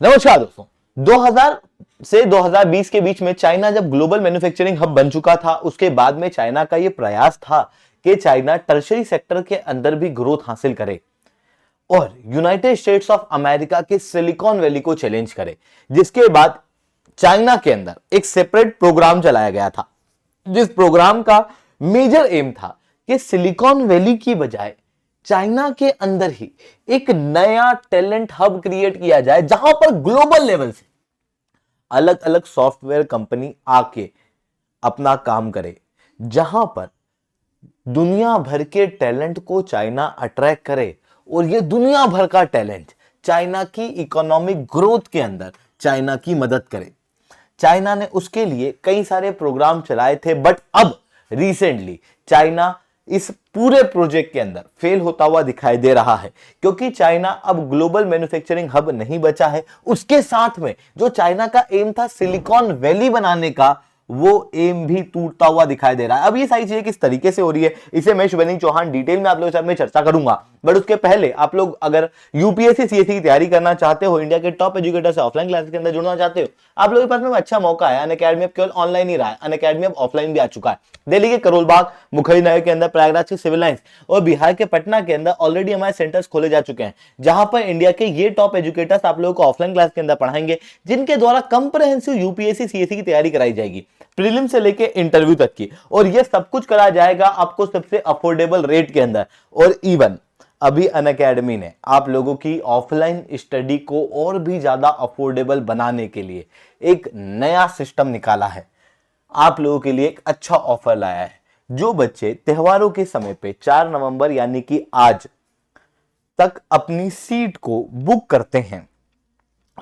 नमस्कार दोस्तों। 2000 से 2020 के बीच में चाइना जब ग्लोबल मैन्युफैक्चरिंग हब बन चुका था, उसके बाद में चाइना का यह प्रयास था कि चाइना टर्शरी सेक्टर के अंदर भी ग्रोथ हासिल करे और यूनाइटेड स्टेट्स ऑफ अमेरिका के सिलिकॉन वैली को चैलेंज करे। जिसके बाद चाइना के अंदर एक सेपरेट प्रोग्राम चलाया गया था, जिस प्रोग्राम का मेजर एम था कि सिलिकॉन वैली की बजाय चाइना के अंदर ही एक नया टैलेंट हब क्रिएट किया जाए, जहां पर ग्लोबल लेवल से अलग अलग सॉफ्टवेयर कंपनी आके अपना काम करे, जहां पर दुनिया भर के टैलेंट को चाइना अट्रैक्ट करे और ये दुनिया भर का टैलेंट चाइना की इकोनॉमिक ग्रोथ के अंदर चाइना की मदद करे। चाइना ने उसके लिए कई सारे प्रोग्राम चलाए थे, बट अब रिसेंटली चाइना इस पूरे प्रोजेक्ट के अंदर फेल होता हुआ दिखाई दे रहा है, क्योंकि चाइना अब ग्लोबल मैन्युफैक्चरिंग हब नहीं बचा है। उसके साथ में जो चाइना का एम था सिलिकॉन वैली बनाने का, वो एम भी टूटता हुआ दिखाई दे रहा है। अब ये सारी चीजें किस तरीके से हो रही है, इसे मैं शुभेंदु चौहान डिटेल में आप लोगों के साथ में चर्चा करूंगा। बट उसके पहले आप लोग अगर यूपीएससी सीएससी की तैयारी करना चाहते हो, इंडिया के टॉप एजुकेटर से ऑफलाइन क्लासेस के अंदर जुड़ना चाहते हो, आप लोगों के पास में अच्छा मौका है। अनअकैडमी अब केवल ऑनलाइन ही रहा है, अनअकैडमी अब ऑफलाइन भी आ चुका है। दिल्ली के करोल बाग, मुखर्जी नगर के अंदर, प्रयागराज के सिविल लाइंस और बिहार के पटना के अंदर ऑलरेडी हमारे सेंटर्स खोले जा चुके हैं, जहां पर इंडिया के ये टॉप एजुकेटर्स आप लोगों को ऑफलाइन क्लास के अंदर पढ़ाएंगे, जिनके द्वारा कंप्रहेंसिव यूपीएससी सीएससी की तैयारी कराई जाएगी, प्रीलिम से लेके इंटरव्यू तक की। और ये सब कुछ कराया जाएगा आपको सबसे अफोर्डेबल रेट के अंदर। और इवन अभी अनअकैडमी ने आप लोगों की ऑफलाइन स्टडी को और भी ज्यादा अफोर्डेबल बनाने के लिए एक नया सिस्टम निकाला है। आप लोगों के लिए एक अच्छा ऑफर लाया है। जो बच्चे त्योहारों के समय पे 4 नवंबर यानी कि आज तक अपनी सीट को बुक करते हैं,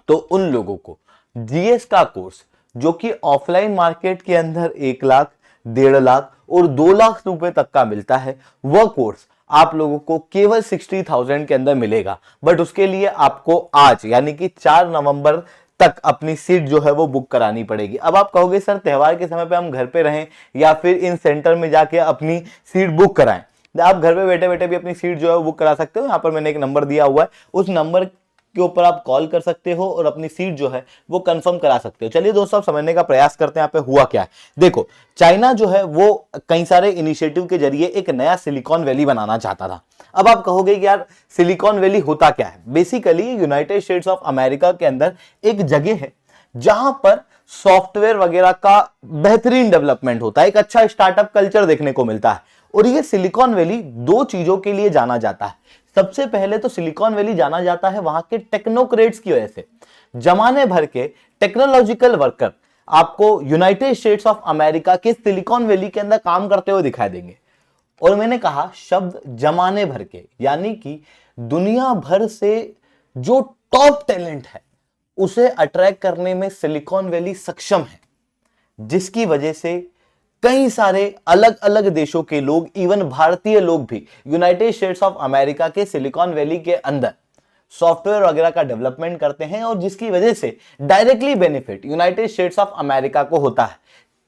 तो उन लोगों को जीएस का कोर्स, जो कि ऑफलाइन मार्केट के अंदर 1 लाख, 1.5 लाख और 2 लाख रुपए तक का मिलता है, वह कोर्स आप लोगों को केवल 60,000 के अंदर मिलेगा। बट उसके लिए आपको आज यानी कि 4 नवंबर तक अपनी सीट जो है वो बुक करानी पड़ेगी। अब आप कहोगे सर त्योहार के समय पे हम घर पे रहें या फिर इन सेंटर में जाके अपनी सीट बुक कराएं? आप घर पे बैठे बैठे भी अपनी सीट जो है वो बुक करा सकते हो। यहाँ पर मैंने एक नंबर दिया हुआ है, उस नंबर के ऊपर आप कॉल कर सकते हो और अपनी सीट जो है वो कंफर्म करा सकते हो। चलिए दोस्तों, आप समझने का प्रयास करते हैं यहाँ पे हुआ क्या है। देखो, चाइना जो है वो कई सारे इनिशिएटिव के जरिए एक नया सिलिकॉन वैली बनाना चाहता था। अब आप कहोगे कि यार सिलिकॉन वैली होता क्या है? Basically United states of America के अंदर एक जगह है जहां पर सॉफ्टवेयर वगैरह का बेहतरीन डेवलपमेंट होता है, एक अच्छा स्टार्टअप कल्चर देखने को मिलता है। और ये सिलिकॉन वैली 2 चीजों के लिए जाना जाता है। सबसे पहले तो सिलिकॉन वैली जाना जाता है वहां के टेक्नोक्रेट्स की वजह से। जमाने भर के टेक्नोलॉजिकल वर्कर आपको यूनाइटेड स्टेट्स ऑफ अमेरिका के सिलिकॉन वैली के अंदर काम करते हुए दिखाई देंगे। और मैंने कहा शब्द जमाने भर के, यानी कि दुनिया भर से जो टॉप टैलेंट है उसे अट्रैक्ट करने में सिलिकॉन वैली सक्षम है, जिसकी वजह से कई सारे अलग अलग देशों के लोग, इवन भारतीय लोग भी यूनाइटेड स्टेट्स ऑफ अमेरिका के सिलिकॉन वैली के अंदर सॉफ्टवेयर वगैरह का डेवलपमेंट करते हैं, और जिसकी वजह से directly benefit United states of America को होता है।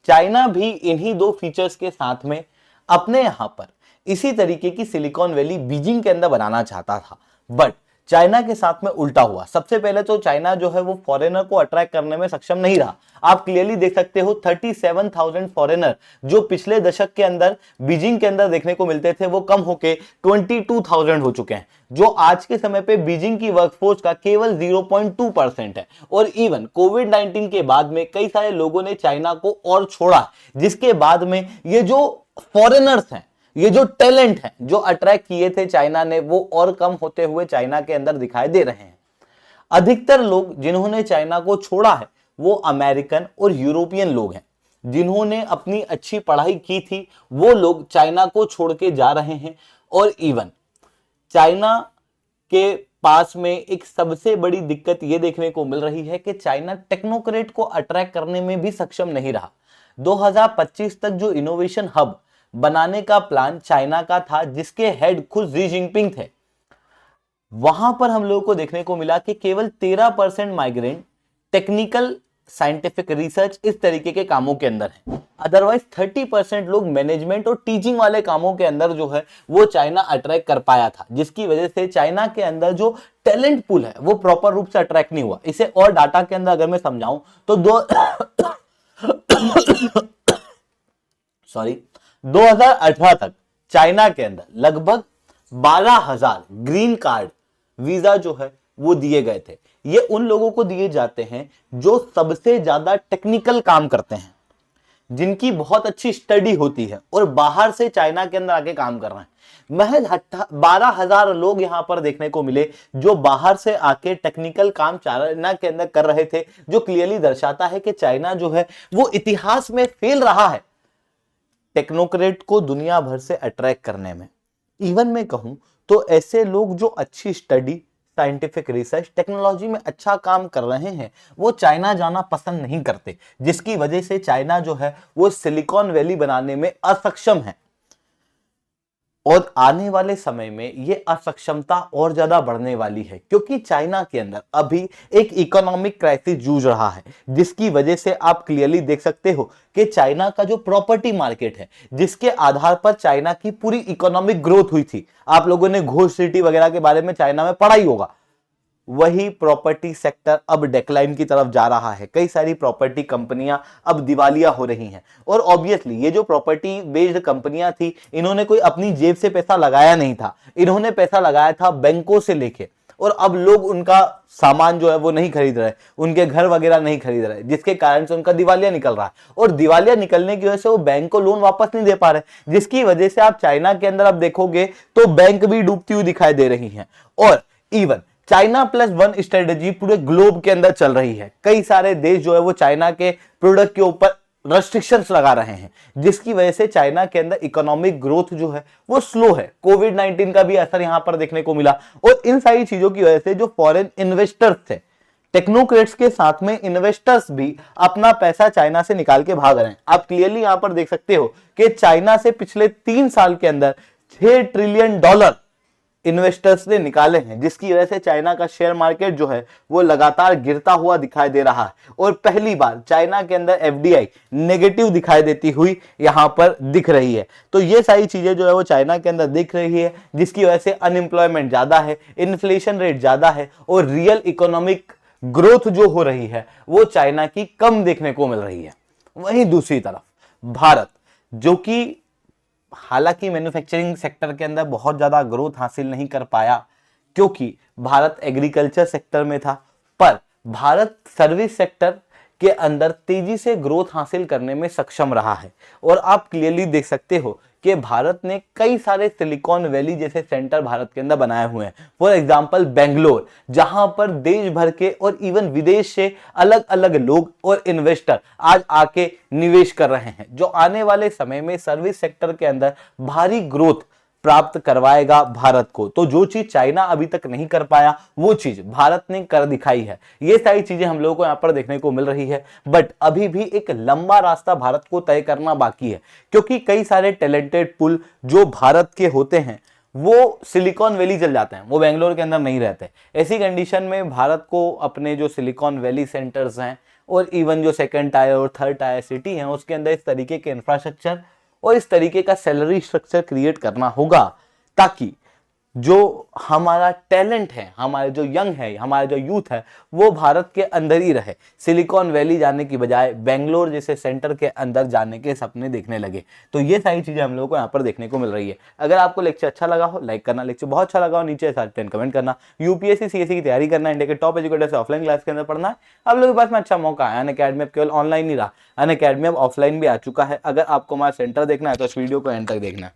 चाइना भी इन्हीं 2 फीचर्स के साथ में अपने यहां पर इसी तरीके की सिलिकॉन वैली बीजिंग के अंदर बनाना चाहता था, बट चाइना के साथ में उल्टा हुआ। सबसे पहले तो चाइना जो है वो फॉरेनर को अट्रैक्ट करने में सक्षम नहीं रहा। आप क्लियरली देख सकते हो 37,000 फॉरेनर जो पिछले दशक के अंदर बीजिंग के अंदर देखने को मिलते थे, वो कम होके 22,000 हो चुके हैं, जो आज के समय पे बीजिंग की वर्कफोर्स का केवल 0.2% है। और इवन कोविड-19 के बाद में कई सारे लोगों ने चाइना को और छोड़ा, जिसके बाद में ये जो फॉरेनर्स हैं, ये जो टैलेंट है जो अट्रैक्ट किए थे चाइना ने, वो और कम होते हुए चाइना के अंदर दिखाई दे रहे हैं। अधिकतर लोग जिन्होंने चाइना को छोड़ा है वो अमेरिकन और यूरोपियन लोग हैं। जिन्होंने अपनी अच्छी पढ़ाई की थी वो लोग चाइना को छोड़ के जा रहे हैं। और इवन चाइना के पास में एक सबसे बड़ी दिक्कत यह देखने को मिल रही है कि चाइना टेक्नोक्रेट को अट्रैक्ट करने में भी सक्षम नहीं रहा। 2025 तक जो इनोवेशन हब बनाने का प्लान चाइना का था, जिसके हेड खुद शी जिनपिंग थे, वहां पर हम लोगों को देखने को मिला कि केवल 13% माइग्रेंट टेक्निकल साइंटिफिक रिसर्च, इस तरीके के कामों के अंदर है। अदरवाइज 30% लोग मैनेजमेंट और टीचिंग वाले कामों के अंदर जो है वो चाइना अट्रैक्ट कर पाया था, जिसकी वजह से चाइना के अंदर जो टैलेंट पूल है वो प्रॉपर रूप से अट्रैक्ट नहीं हुआ। इसे और डाटा के अंदर अगर मैं समझाऊं तो 2018 तक चाइना के अंदर लगभग 12,000 ग्रीन कार्ड वीजा जो है वो दिए गए थे। ये उन लोगों को दिए जाते हैं जो सबसे ज्यादा टेक्निकल काम करते हैं, जिनकी बहुत अच्छी स्टडी होती है और बाहर से चाइना के अंदर आके काम कर रहे हैं। महज 12,000 लोग यहां पर देखने को मिले जो बाहर से आके टेक्निकल काम चाइना के अंदर कर रहे थे, जो क्लियरली दर्शाता है कि चाइना जो है वो इतिहास में फेल रहा है टेक्नोक्रेट को दुनिया भर से अट्रैक्ट करने में। इवन मैं कहूं तो ऐसे लोग जो अच्छी स्टडी, साइंटिफिक रिसर्च, टेक्नोलॉजी में अच्छा काम कर रहे हैं वो चाइना जाना पसंद नहीं करते, जिसकी वजह से चाइना जो है वो सिलिकॉन वैली बनाने में असक्षम है। और आने वाले समय में ये असक्षमता और ज्यादा बढ़ने वाली है, क्योंकि चाइना के अंदर अभी एक इकोनॉमिक क्राइसिस जूझ रहा है, जिसकी वजह से आप क्लियरली देख सकते हो कि चाइना का जो प्रॉपर्टी मार्केट है, जिसके आधार पर चाइना की पूरी इकोनॉमिक ग्रोथ हुई थी, आप लोगों ने घोष सिटी वगैरह के बारे में चाइना में पढ़ा ही होगा, वही प्रॉपर्टी सेक्टर अब डेक्लाइन की तरफ जा रहा है। कई सारी प्रॉपर्टी कंपनियां अब दिवालिया हो रही हैं और ऑब्वियसली ये जो प्रॉपर्टी बेस्ड कंपनियां थी, इन्होंने कोई अपनी जेब से पैसा लगाया नहीं था, इन्होंने पैसा लगाया था बैंकों से लेके, और अब लोग उनका सामान जो है वो नहीं खरीद रहे, उनके घर वगैरह नहीं खरीद रहे, जिसके कारण से उनका दिवालिया निकल रहा है। और दिवालिया निकलने की वजह से वो बैंक को लोन वापस नहीं दे पा रहे, जिसकी वजह से आप चाइना के अंदर अब देखोगे तो बैंक भी डूबती हुई दिखाई दे रही हैं। और even China plus one strategy पूरे ग्लोब के अंदर चल रही है। कई सारे देश जो है वो चाइना के प्रोडक्ट के ऊपर रेस्ट्रिक्शंस लगा रहे हैं, जिसकी वजह से चाइना के अंदर इकोनॉमिक ग्रोथ जो है वो स्लो है। कोविड-19 का भी असर यहां पर देखने को मिला, और इन सारी चीजों की वजह से जो फॉरेन इन्वेस्टर्स थे, टेक्नोक्रेट्स के साथ में इन्वेस्टर्स भी अपना पैसा चाइना से निकाल के भाग रहे हैं। आप क्लियरली यहां पर देख सकते हो कि चाइना से पिछले 3 साल के अंदर $6 ट्रिलियन इन्वेस्टर्स ने निकाले हैं, जिसकी वजह से चाइना का शेयर मार्केट जो है वो लगातार गिरता हुआ दिखाई दे रहा है। और पहली बार चाइना के अंदर एफडीआई नेगेटिव दिखाई देती हुई यहां पर दिख रही है। तो ये सारी चीजें जो है वो चाइना के अंदर दिख रही है, जिसकी वजह से अनएम्प्लॉयमेंट ज्यादा है, इन्फ्लेशन रेट ज्यादा है, और रियल इकोनॉमिक ग्रोथ जो हो रही है वो चाइना की कम देखने को मिल रही है। वहीं दूसरी तरफ भारत, जो कि हालांकि मैन्युफैक्चरिंग सेक्टर के अंदर बहुत ज्यादा ग्रोथ हासिल नहीं कर पाया, क्योंकि भारत एग्रीकल्चर सेक्टर में था, पर भारत सर्विस सेक्टर के अंदर तेजी से ग्रोथ हासिल करने में सक्षम रहा है। और आप क्लियरली देख सकते हो कि भारत ने कई सारे सिलिकॉन वैली जैसे सेंटर भारत के अंदर बनाए हुए हैं। फॉर एग्जांपल बेंगलोर, जहां पर देश भर के और इवन विदेश से अलग अलग लोग और इन्वेस्टर आज आके निवेश कर रहे हैं, जो आने वाले समय में सर्विस सेक्टर के अंदर भारी ग्रोथ प्राप्त करवाएगा भारत को। तो जो चीज चाइना अभी तक नहीं कर पाया वो चीज भारत ने कर दिखाई है। ये सारी चीजें हम लोगों को यहाँ पर देखने को मिल रही है, बट अभी भी एक लंबा रास्ता भारत को तय करना बाकी है, क्योंकि कई सारे टैलेंटेड पुल जो भारत के होते हैं वो सिलिकॉन वैली चल जाते हैं, वो बेंगलोर के अंदर नहीं रहते। ऐसी कंडीशन में भारत को अपने जो सिलिकॉन वैली सेंटर्स हैं और इवन जो सेकंड टायर और थर्ड टायर सिटी हैं उसके अंदर इस तरीके के इंफ्रास्ट्रक्चर और इस तरीके का सैलरी स्ट्रक्चर क्रिएट करना होगा, ताकि जो हमारा टैलेंट है, हमारे जो यंग है, हमारे जो यूथ है, वो भारत के अंदर ही रहे, सिलिकॉन वैली जाने की बजाय बेंगलोर जैसे सेंटर के अंदर जाने के सपने देखने लगे। तो ये सारी चीजें हम लोगों को यहाँ पर देखने को मिल रही है। अगर आपको लेक्चर अच्छा लगा हो लाइक करना, लेक्चर बहुत अच्छा लगा हो नीचे कमेंट करना। यूपीएससी सीएससी की तैयारी करना, इंडिया के टॉप एजुकेटर से ऑफलाइन क्लास के अंदर पढ़ना है, आप लोगों के पास में अच्छा मौका है। अनअकैडमी अब केवल ऑनलाइन नहीं रहा, अनअकैडमी अब ऑफलाइन भी आ चुका है। अगर आपको हमारा सेंटर देखना है तो इस वीडियो को एंड तक देखना है।